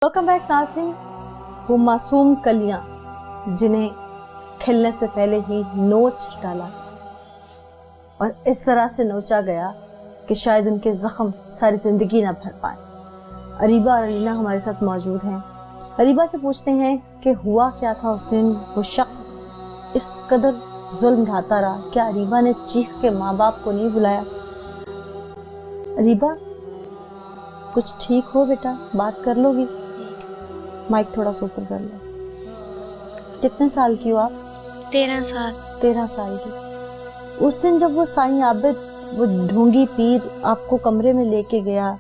Welcome back नाज़रीन। वो मासूम कलियां जिन्हें खिलने से पहले ही नोच डाला और इस तरह से नोचा गया कि शायद उनके जख्म सारी जिंदगी ना भर पाए। अरीबा और अलीना हमारे साथ मौजूद हैं। अरीबा से पूछते हैं कि हुआ क्या था उस दिन, वो शख्स इस कदर जुल्म ढाता रहा। क्या अरीबा ने चीख के माँ बाप को नहीं बुलाया? अरीबा कुछ ठीक हो बेटा, बात कर लोगी? माइक थोड़ा सा ऊपर कर लो। कितने साल की हो आप? 13 साल। 13 साल की। उस दिन जब वो साईं आबिद, वो ढोंगी पीर आपको कमरे में लेके गया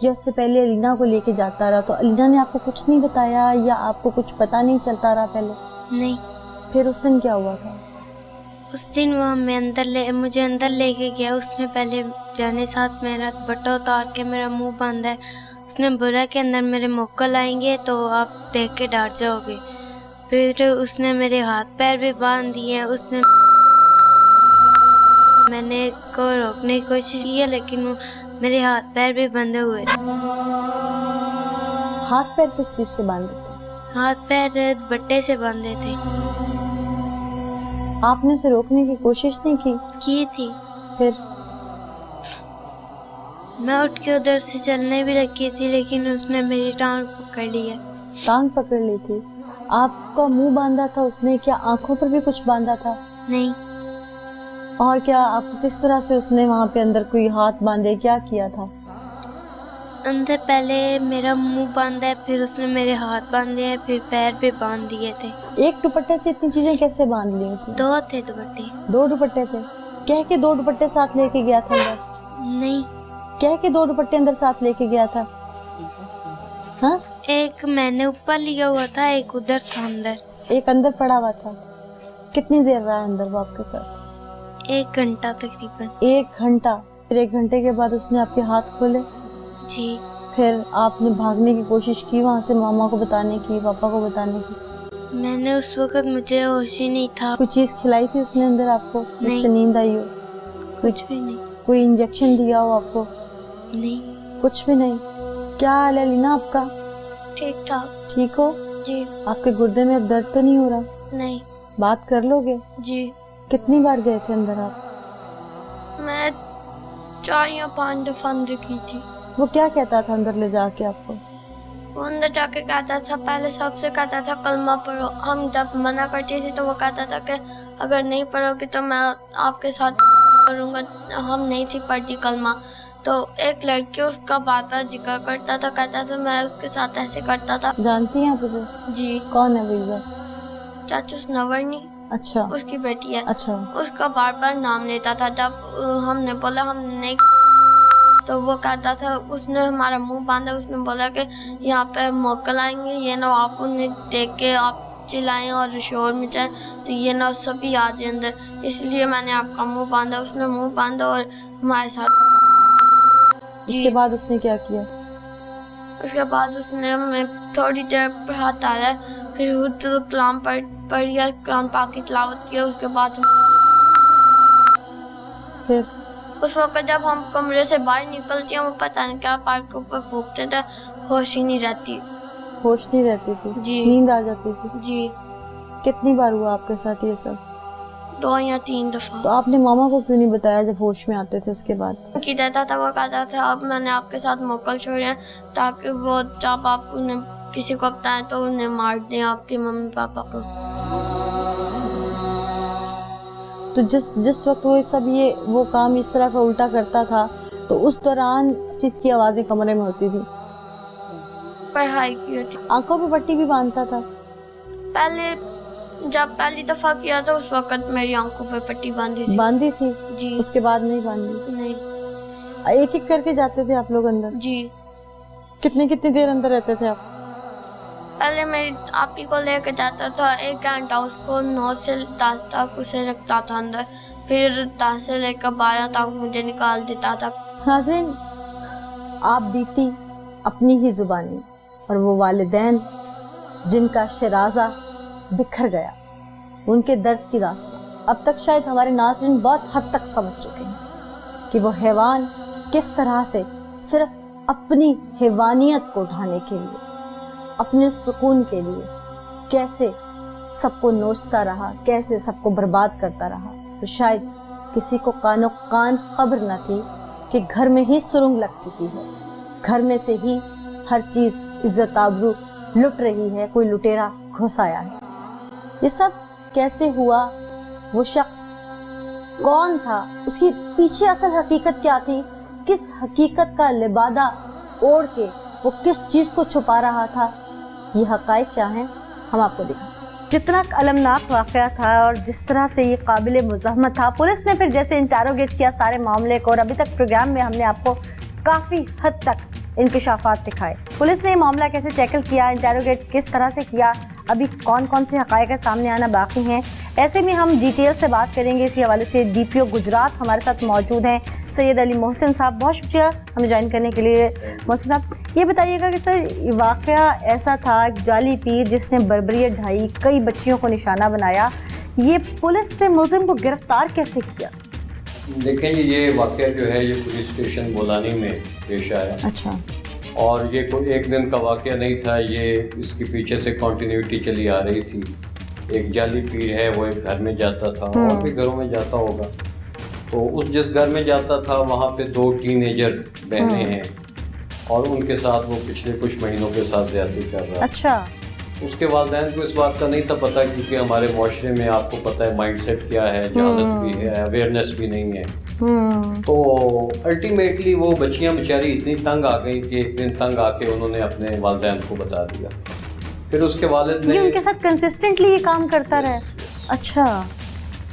या उससे पहले अलीना को लेके जाता रहा, तो अलीना ने आपको कुछ नहीं बताया या आपको कुछ पता नहीं चलता रहा पहले? नहीं। फिर उस दिन क्या हुआ था? उस दिन वो मुझे अंदर लेके गया। उसने पहले जाने साथ मेरा दुपट्टा उतार के मेरा मुंह बांधा है। उसने बोला कि अंदर मेरे मोक्कल आएंगे तो आप देख के डर जाओगे। फिर उसने मेरे हाथ पैर भी बांध दिए। मैंने इसको रोकने की कोशिश की है लेकिन मेरे हाथ पैर भी बंधे हुए थे। हाथ पैर किस चीज से बांधे थे? हाथ पैर दुपट्टे से बांधे थे। आपने उसे रोकने की कोशिश नहीं की थी। फिर मैं उठ के उधर से चलने भी लगी थी लेकिन उसने मेरी टांग पकड़ ली है। टांग पकड़ ली थी? आपका मुंह बांधा था उसने, क्या आंखों पर भी कुछ बांधा था? नहीं। और क्या आपको किस तरह से उसने वहाँ पे अंदर कोई हाथ बांधे, क्या किया था? अंदर पहले मेरा मुंह बांधा है, फिर उसने मेरे हाथ बांधे हैं, फिर पैर भी बांध दिए थे। एक दुपट्टे से इतनी चीजें कैसे बांध ली उसने? 2 थे दुपट्टे। 2 दुपट्टे थे? कह के 2 दुपट्टे साथ लेके गया था अंदर? नहीं। कह के 2 दुपट्टे अंदर साथ लेके गया था? हाँ? एक मैंने ऊपर लिया हुआ था, एक उधर था अंदर। एक अंदर पड़ा हुआ था। कितनी देर रहा अंदर वो आपके साथ? 1 घंटा तकरीबन। 1 घंटा? फिर 1 घंटे के बाद उसने आपके हाथ खोले? जी। फिर आपने भागने की कोशिश की वहाँ से, मामा को बताने की, पापा को बताने की? मैंने उस वक्त, मुझे होश ही नहीं था। कोई चीज खिलाई थी उसने अंदर आपको जिससे नींद आई हो? कुछ भी नहीं। कोई इंजेक्शन दिया हो आपको? नहीं। कुछ भी नहीं? क्या हाल है लीना आपका? ठीक ठाक। ठीक हो? जी। आपके गुर्दे में अब दर्द तो नहीं हो रहा? नहीं। बात कर लोगे? जी। कितनी बार गए थे अंदर आप? मैं 4 या 5 दफा अंदर की थी। वो क्या कहता था अंदर ले जाके आपको? वो अंदर जाके कहता था, पहले सबसे कहता था कलमा पढ़ो। हम जब मना करते थे तो वो कहता था कि अगर नहीं पढ़ोगे तो मैं आपके साथ करूँगा। हम नहीं थी पढ़ती कलमा। तो एक लड़की उसका बार बार जिक्र करता था, कहता था मैं उसके साथ ऐसे करता था। जानती हैं आप उसे? जी। कौन है वीज़ा? चाचू स्नवरनी। अच्छा। उसकी बेटी है। अच्छा। उसका बार बार नाम लेता था। जब हमने बोला हम नहीं, तो वो कहता था, उसने हमारा मुंह बांधा। उसने बोला कि यहाँ पे मोक्कल आएंगे, ये ना आप उन्हें देख के आप चिल्लाएं और शोर मचाएं तो ये ना सभी आ जाए अंदर, इसलिए मैंने आपका मुंह बांधा। उसने मुंह बांधा और हमारे साथ। उसके बाद उसने क्या किया? उसके बाद उसने हमें थोड़ी देर पढ़ाता रहा, फिर तो कलाम पढ़िया, कलाम पाक की तिलावत किया। उसके बाद फिर उस वक्त जब हम कमरे से बाहर निकलते हैं, वो पता नहीं क्या पार्क के ऊपर फूकते थे, होश ही नहीं रहती। होश नहीं रहती थी? जी। नींद आ जाती थी? जी। कितनी बार हुआ आपके साथ ये सब? 2 या 3 दफा। तो आपने मामा को क्यों नहीं बताया जब होश में आते थे उसके बाद? की देता था, वो कहता था अब मैंने आपके साथ मोक्कल छोड़े ताकि वो जब आप उन्हें किसी को बताएं तो उन्हें मार दें, आपके मम्मी पापा को। तो जिस वक्त वो काम इस तरह का उल्टा करता था, तो उस दौरान इस चीज की आवाजें कमरे में होती थी? पढ़ाई की होती। आंखों पे पट्टी भी बांधता था? जब पहली दफा किया था उस वक्त मेरी आंखों पे पट्टी बांधी थी। बांधी थी? जी। उसके बाद नहीं बांधी? नहीं। एक एक करके जाते थे आप लोग अंदर? जी। कितनी देर अंदर रहते थे आप? पहले मेरी आपी को लेकर जाता था 1 घंटा, उसको 9 से 10 तक उसे रखता था अंदर, फिर 10 से लेकर 12 तक मुझे निकाल देता था। नाज़रीन, आप बीती अपनी ही जुबानी और वो वालिदैन जिनका शराजा बिखर गया, उनके दर्द की दास्तां अब तक शायद हमारे नाज़रीन बहुत हद तक समझ चुके हैं कि वो हैवान किस तरह से सिर्फ अपनी हैवानियत को ढाने के लिए अपने सुकून के लिए कैसे सबको नोचता रहा, कैसे सबको बर्बाद करता रहा, तो शायद किसी को कानो कान खबर न थी कि घर में ही सुरंग लग चुकी है, घर में से ही हर चीज इज्जत आबरू लुट रही है, कोई लुटेरा घुस आया है। ये सब कैसे हुआ, वो शख्स कौन था, उसकी पीछे असल हकीकत क्या थी, किस हकीकत का लिबादा ओढ़ के वो किस चीज को छुपा रहा था, ये हकायक क्या हैं हम आपको दिखाएं। जितना अलमनाक वाक़या था और जिस तरह से ये काबिल मुज़ाहमत था, पुलिस ने फिर जैसे इंटेरोगेट किया सारे मामले को, और अभी तक प्रोग्राम में हमने आपको काफ़ी हद तक इंकशाफात दिखाए। पुलिस ने ये मामला कैसे टैकल किया, इंटेरोगेट किस तरह से किया, अभी कौन कौन से हक़ाइक़ सामने आना बाकी हैं, ऐसे में हम डिटेल से बात करेंगे। इसी हवाले से DPO गुजरात हमारे साथ मौजूद हैं, सैयद अली मोहसिन साहब, बहुत शुक्रिया हमें ज्वाइन करने के लिए। मोहसिन साहब, ये बताइएगा कि सर वाक़या ऐसा था, एक जाली पीर जिसने बर्बरियत ढाई, कई बच्चियों को निशाना बनाया, ये पुलिस ने मुलजिम को गिरफ्तार कैसे किया? देखें जी, ये वाक़या जो है ये पुलिस स्टेशन बोलानी में पेश आया। अच्छा। और ये कोई एक दिन का वाक़या नहीं था, ये इसके पीछे से कंटिन्यूटी चली आ रही थी। एक जाली पीर है, वो एक घर में जाता था और भी घरों में जाता होगा, तो उस जिस घर में जाता था वहाँ पे 2 टीनेजर बहनें हैं और उनके साथ वो पिछले कुछ महीनों के साथ ज़्यादती कर रहा है। अच्छा। उसके वालिदैन को इस बात का नहीं था पता, क्योंकि हमारे माशरे में आपको पता है माइंडसेट क्या है, जहालत भी है, अवेयरनेस भी नहीं है। तो अल्टीमेटली वो बच्चियां बेचारी इतनी तंग आ गई कि एक दिन तंग आके उन्होंने अपने वालिदैन को बता दिया। फिर उसके वालिद ने उनके साथ कंसिस्टेंटली ये काम करता रहे। अच्छा।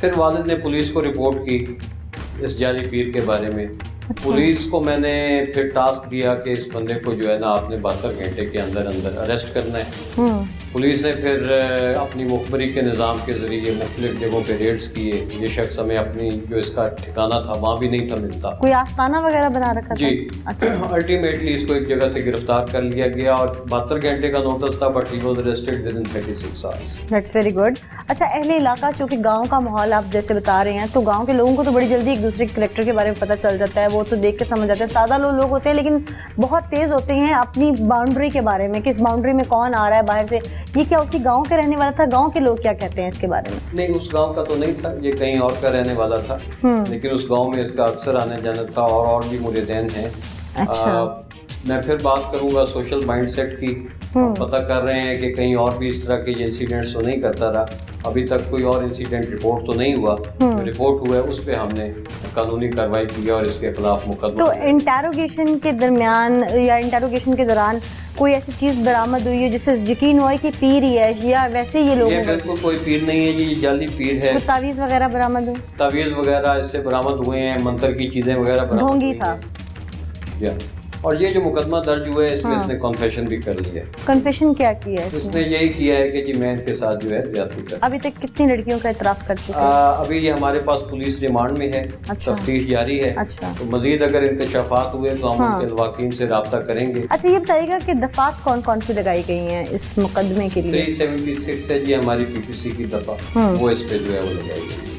फिर वालिद ने पुलिस को रिपोर्ट की इस जाली पीर के बारे में। अच्छा। पुलिस को मैंने फिर टास्क दिया कि इस बंदे को जो है ना आपने 72 घंटे के अंदर अंदर अरेस्ट करना है। पुलिस ने फिर अपनी मुखबरी के निज़ाम के ज़रिए मुख्तलिफ जगहों पे रेड्स किए। ये शख्स हमें अपनी जो इसका ठिकाना था वहाँ भी नहीं था मिलता, कोई आस्ताना वगैरह बना रखा जी। था। अच्छा। अल्टीमेटली इसको एक जगह से गिरफ्तार कर लिया गया और 72 घंटे का नोटिस था, but he was arrested with in 36 hours. That's very good. अच्छा, अहले इलाका, चूँकि गाँव का माहौल आप जैसे बता रहे हैं, तो गाँव के लोगों को तो बड़ी जल्दी एक दूसरे के करेक्टर के बारे में पता चल जाता है, वो तो देख के समझ जाते हैं। सादा लोग होते हैं लेकिन बहुत तेज़ होते हैं अपनी बाउंड्री के बारे में, किस बाउंड्री में कौन आ रहा है बाहर से। ये क्या उसी गांव के रहने वाला था? गांव के लोग क्या कहते हैं इसके बारे में? नहीं, उस गांव का तो नहीं था, ये कहीं और का रहने वाला था, लेकिन उस गांव में इसका अक्सर आने जाना था और भी मुरीदैन हैं। अच्छा। मैं फिर बात करूंगा सोशल माइंडसेट की। हम पता कर रहे हैं कि कहीं और भी इस तरह के इंसिडेंट्स तो नहीं करता रहा। अभी तक कोई और इंसिडेंट रिपोर्ट तो नहीं हुआ, जो रिपोर्ट हुआ है उस पर हमने कानूनी कार्रवाई की और इसके खिलाफ मुकदमा। तो इंटेरोगेशन के दरमियान या इंटेरोगेशन के दौरान कोई ऐसी चीज़ बरामद हुई है जिससे यकीन हुआ कि पीर ही है, या वैसे ये लोग? ये बिल्कुल कोई पीर नहीं है जी, ये जाली पीर है। तावीज़ वगैरह बरामद हुई? तावीज़ वगैरह इससे बरामद हुए हैं, मंत्र की चीज़ें वगैरह बरामद ढोंगी था। और ये जो मुकदमा दर्ज हुआ है इसमें इसने कन्फेशन भी कर लिया है। कन्फेशन क्या किया है इसने? यही किया है कि जी मैं इनके साथ जो है ज्यादती कर। अभी तक कितनी लड़कियों का इतराफ़ कर चुका है? अभी ये हमारे पास पुलिस रिमांड में है। अच्छा। तफ्तीश जारी है। अच्छा। तो मजीद अगर इंकशाफात हुए तो हम उनके लवाकीन से रब्ता करेंगे। अच्छा, ये बताइएगा कि दफात कौन कौन सी लगाई गई हैं इस मुकदमे के लिए? 376 है जी हमारी PPC की दफा, वो इस पे जो है वो लगाई गई।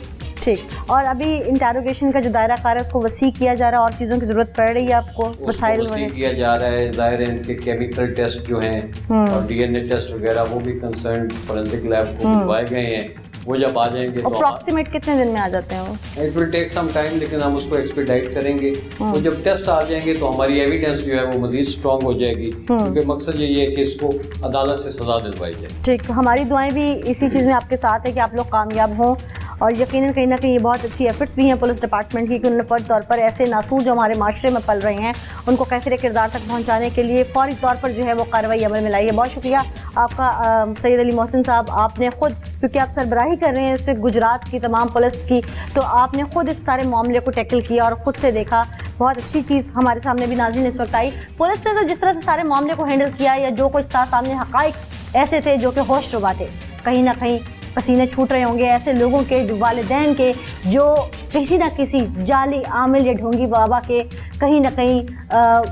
ठीक। और अभी इंटेरोगेशन का जो दायरा कार है उसको वसी किया जा रहा है और चीज़ों की ज़रूरत पड़ रही है आपको? वसाइल वसी किया जा रहा है, ज़ाहिर है इनके केमिकल टेस्ट जो हैं और DNA टेस्ट वगैरह वो भी कंसर्न फॉरेंसिक लैब को भिजवाए गए हैं। वो जब आ जाएंगे तो अप्रॉक्सीमेट कितने दिन में आ जाते हैं वो? It will take some time, लेकिन हम उसको एक्सपेडाइट करेंगे। तो जब टेस्ट आ जाएंगे तो हमारी एविडेंस जो है वो मजीद स्ट्रॉन्ग हो जाएगी, क्योंकि मकसद यही है कि इसको अदालत से सजा दिलवाई जाए। ठीक, हमारी दुआएं भी इसी चीज़ में आपके साथ है कि आप लोग कामयाब हों, और यकीनन कहीं ना कहीं ये बहुत अच्छी एफर्ट्स भी हैं पुलिस डिपार्टमेंट की कि उन्होंने फ़र्द तौर पर ऐसे नासूर जो हमारे माशरे में पल रहे हैं उनको कैफिर किरदार तक पहुँचाने के लिए फ़ौरी तौर पर जो है वो कार्रवाई अमल में लाई है। बहुत शुक्रिया आपका सैयद अली मोहसिन साहब, आपने ख़ुद, क्योंकि आप सरबराही कर रहे हैं इस वक्त गुजरात की तमाम पुलिस की, तो आपने ख़ुद इस सारे मामले को टैकल किया और ख़ुद से देखा। बहुत अच्छी चीज़ हमारे सामने भी नाज़रीन इस वक्त आई। पुलिस ने तो जिस तरह से सारे मामले को हैंडल किया या जो कुछ था सामने, हक़ाइक़ ऐसे थे जो कि होश रुबा थे। कहीं ना कहीं पसीने छूट रहे होंगे ऐसे लोगों के, जो वालिदैन के, जो किसी न किसी जाली आमिल या ढोंगी बाबा के कहीं ना कहीं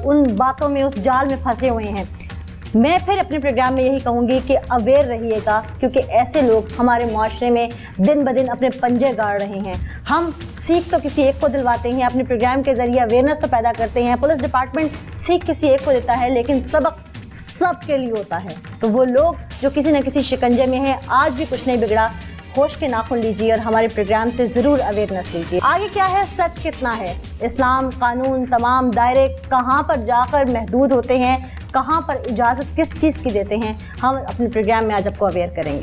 उन बातों में, उस जाल में फंसे हुए हैं। मैं फिर अपने प्रोग्राम में यही कहूँगी कि अवेयर रहिएगा, क्योंकि ऐसे लोग हमारे माशरे में दिन ब दिन अपने पंजे गाड़ रहे हैं। हम सीख तो किसी एक को दिलवाते हैं, अपने प्रोग्राम के ज़रिए अवेयरनेस तो पैदा करते हैं, पुलिस डिपार्टमेंट सीख किसी एक को देता है, लेकिन सबक सबके लिए होता है। तो वो लोग जो किसी न किसी शिकंजे में हैं, आज भी कुछ नहीं बिगड़ा, होश के नाखून लीजिए और हमारे प्रोग्राम से ज़रूर अवेयरनेस लीजिए। आगे क्या है, सच कितना है, इस्लाम, कानून, तमाम दायरे कहाँ पर जाकर महदूद होते हैं, कहाँ पर इजाज़त किस चीज़ की देते हैं, हम अपने प्रोग्राम में आज आपको अवेयर करेंगे।